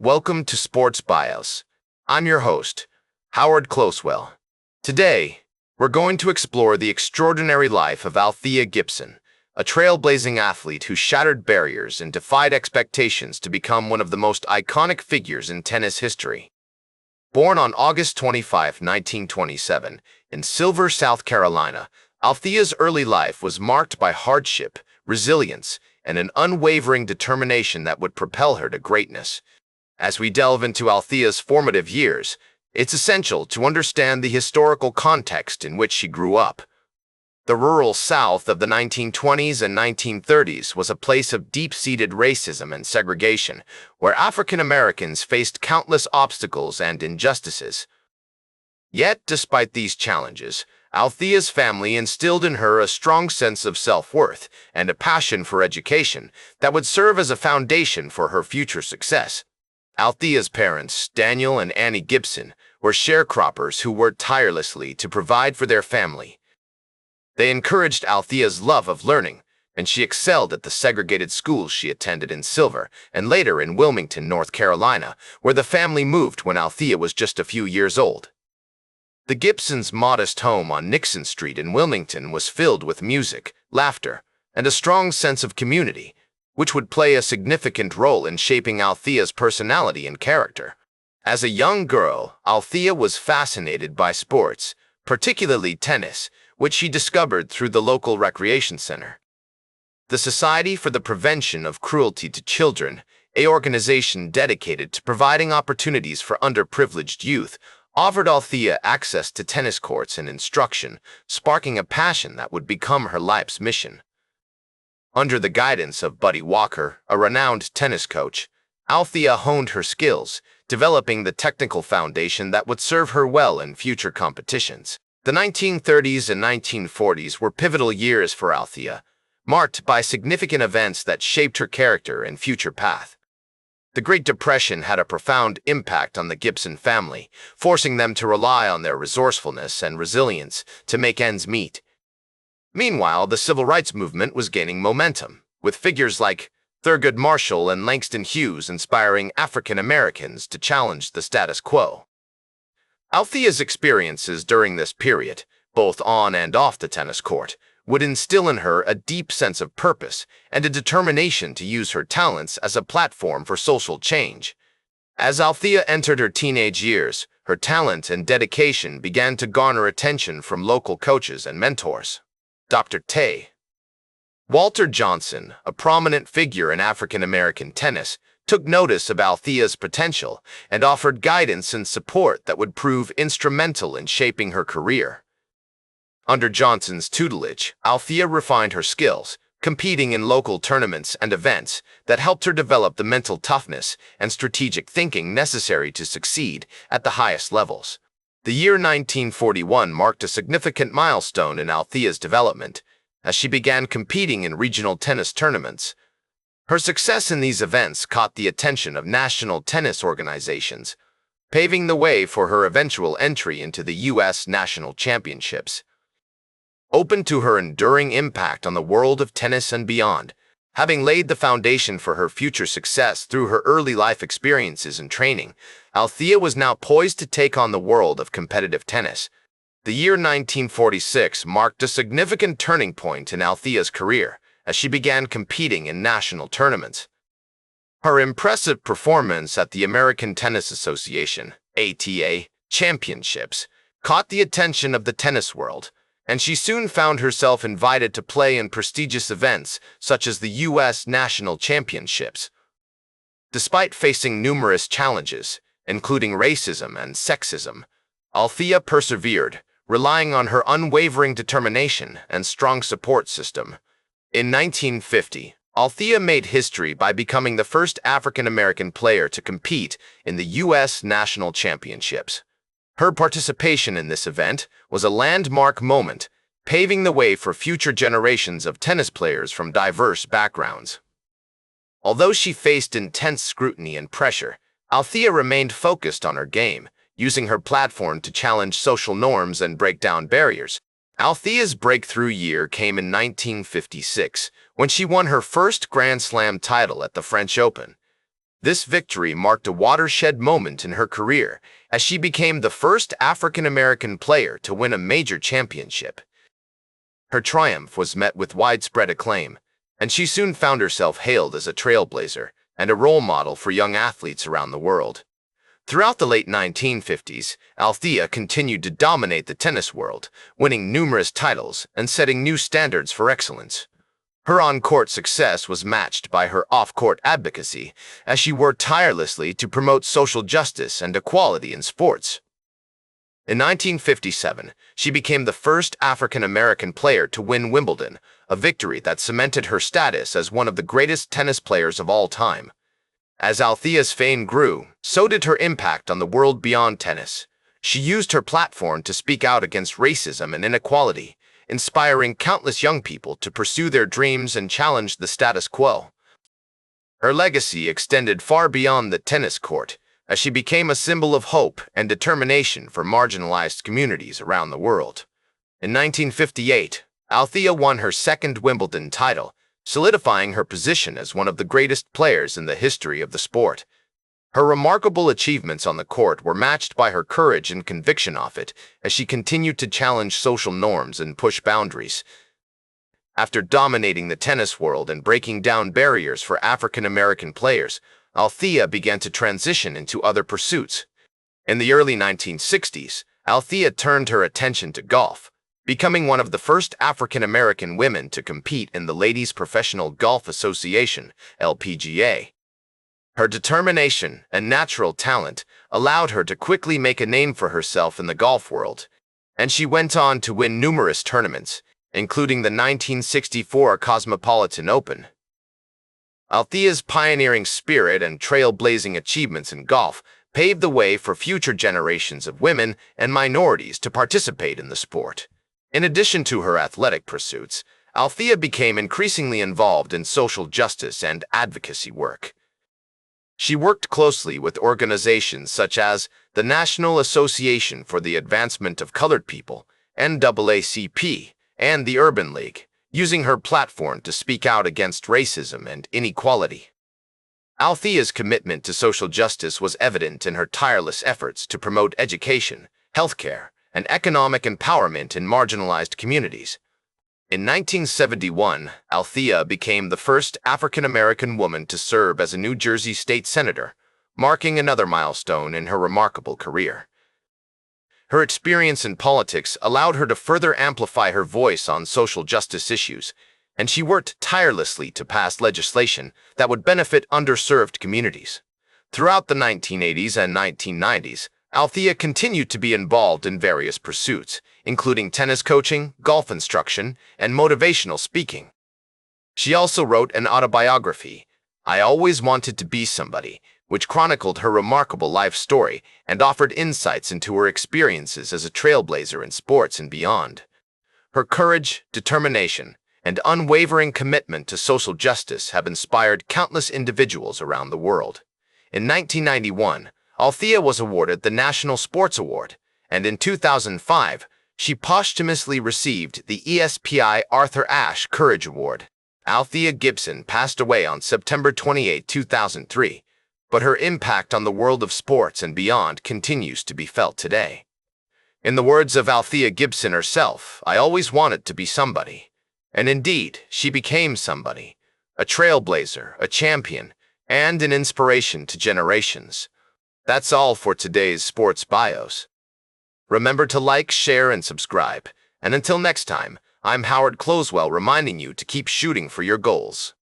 Welcome to Sports Bios. I'm your host, Howard Closewell. Today, we're going to explore the extraordinary life of Althea Gibson, a trailblazing athlete who shattered barriers and defied expectations to become one of the most iconic figures in tennis history. Born on August 25, 1927, in Silver, South Carolina, Althea's early life was marked by hardship, resilience, and an unwavering determination that would propel her to greatness. As we delve into Althea's formative years, it's essential to understand the historical context in which she grew up. The rural South of the 1920s and 1930s was a place of deep-seated racism and segregation, where African Americans faced countless obstacles and injustices. Yet, despite these challenges, Althea's family instilled in her a strong sense of self-worth and a passion for education that would serve as a foundation for her future success. Althea's parents, Daniel and Annie Gibson, were sharecroppers who worked tirelessly to provide for their family. They encouraged Althea's love of learning, and she excelled at the segregated schools she attended in Silver and later in Wilmington, North Carolina, where the family moved when Althea was just a few years old. The Gibsons' modest home on Nixon Street in Wilmington was filled with music, laughter, and a strong sense of community, which would play a significant role in shaping Althea's personality and character. As a young girl, Althea was fascinated by sports, particularly tennis, which she discovered through the local recreation center. The Society for the Prevention of Cruelty to Children, an organization dedicated to providing opportunities for underprivileged youth, offered Althea access to tennis courts and instruction, sparking a passion that would become her life's mission. Under the guidance of Buddy Walker, a renowned tennis coach, Althea honed her skills, developing the technical foundation that would serve her well in future competitions. The 1930s and 1940s were pivotal years for Althea, marked by significant events that shaped her character and future path. The Great Depression had a profound impact on the Gibson family, forcing them to rely on their resourcefulness and resilience to make ends meet. Meanwhile, the Civil Rights Movement was gaining momentum, with figures like Thurgood Marshall and Langston Hughes inspiring African Americans to challenge the status quo. Althea's experiences during this period, both on and off the tennis court, would instill in her a deep sense of purpose and a determination to use her talents as a platform for social change. As Althea entered her teenage years, her talent and dedication began to garner attention from local coaches and mentors. Dr. Tay. Walter Johnson, a prominent figure in African American tennis, took notice of Althea's potential and offered guidance and support that would prove instrumental in shaping her career. Under Johnson's tutelage, Althea refined her skills, competing in local tournaments and events that helped her develop the mental toughness and strategic thinking necessary to succeed at the highest levels. The year 1941 marked a significant milestone in Althea's development, as she began competing in regional tennis tournaments. Her success in these events caught the attention of national tennis organizations, paving the way for her eventual entry into the U.S. national championships. Open to her enduring impact on the world of tennis and beyond, having laid the foundation for her future success through her early life experiences and training, Althea was now poised to take on the world of competitive tennis. The year 1946 marked a significant turning point in Althea's career, as she began competing in national tournaments. Her impressive performance at the American Tennis Association (ATA) championships caught the attention of the tennis world, and she soon found herself invited to play in prestigious events such as the U.S. National Championships. Despite facing numerous challenges, including racism and sexism, Althea persevered, relying on her unwavering determination and strong support system. In 1950, Althea made history by becoming the first African-American player to compete in the U.S. National Championships. Her participation in this event was a landmark moment, paving the way for future generations of tennis players from diverse backgrounds. Although she faced intense scrutiny and pressure, Althea remained focused on her game, using her platform to challenge social norms and break down barriers. Althea's breakthrough year came in 1956, when she won her first Grand Slam title at the French Open. This victory marked a watershed moment in her career as she became the first African-American player to win a major championship. Her triumph was met with widespread acclaim, and she soon found herself hailed as a trailblazer and a role model for young athletes around the world. Throughout the late 1950s, Althea continued to dominate the tennis world, winning numerous titles and setting new standards for excellence. Her on-court success was matched by her off-court advocacy, as she worked tirelessly to promote social justice and equality in sports. In 1957, she became the first African-American player to win Wimbledon, a victory that cemented her status as one of the greatest tennis players of all time. As Althea's fame grew, so did her impact on the world beyond tennis. She used her platform to speak out against racism and inequality, inspiring countless young people to pursue their dreams and challenge the status quo. Her legacy extended far beyond the tennis court, as she became a symbol of hope and determination for marginalized communities around the world. In 1958, Althea won her second Wimbledon title, solidifying her position as one of the greatest players in the history of the sport. Her remarkable achievements on the court were matched by her courage and conviction off it, as she continued to challenge social norms and push boundaries. After dominating the tennis world and breaking down barriers for African-American players, Althea began to transition into other pursuits. In the early 1960s, Althea turned her attention to golf, becoming one of the first African-American women to compete in the Ladies Professional Golf Association, LPGA. Her determination and natural talent allowed her to quickly make a name for herself in the golf world, and she went on to win numerous tournaments, including the 1964 Cosmopolitan Open. Althea's pioneering spirit and trailblazing achievements in golf paved the way for future generations of women and minorities to participate in the sport. In addition to her athletic pursuits, Althea became increasingly involved in social justice and advocacy work. She worked closely with organizations such as the National Association for the Advancement of Colored People, NAACP, and the Urban League, using her platform to speak out against racism and inequality. Althea's commitment to social justice was evident in her tireless efforts to promote education, healthcare, and economic empowerment in marginalized communities. In 1971, Althea became the first African-American woman to serve as a New Jersey state senator, marking another milestone in her remarkable career. Her experience in politics allowed her to further amplify her voice on social justice issues, and she worked tirelessly to pass legislation that would benefit underserved communities. Throughout the 1980s and 1990s, Althea continued to be involved in various pursuits, including tennis coaching, golf instruction, and motivational speaking. She also wrote an autobiography, I Always Wanted to Be Somebody, which chronicled her remarkable life story and offered insights into her experiences as a trailblazer in sports and beyond. Her courage, determination, and unwavering commitment to social justice have inspired countless individuals around the world. In 1991, Althea was awarded the National Sports Award, and in 2005, she posthumously received the ESPY Arthur Ashe Courage Award. Althea Gibson passed away on September 28, 2003, but her impact on the world of sports and beyond continues to be felt today. In the words of Althea Gibson herself, I always wanted to be somebody. And indeed, she became somebody, a trailblazer, a champion, and an inspiration to generations. That's all for today's Sports Bios. Remember to like, share, and subscribe. And until next time, I'm Howard Closewell reminding you to keep shooting for your goals.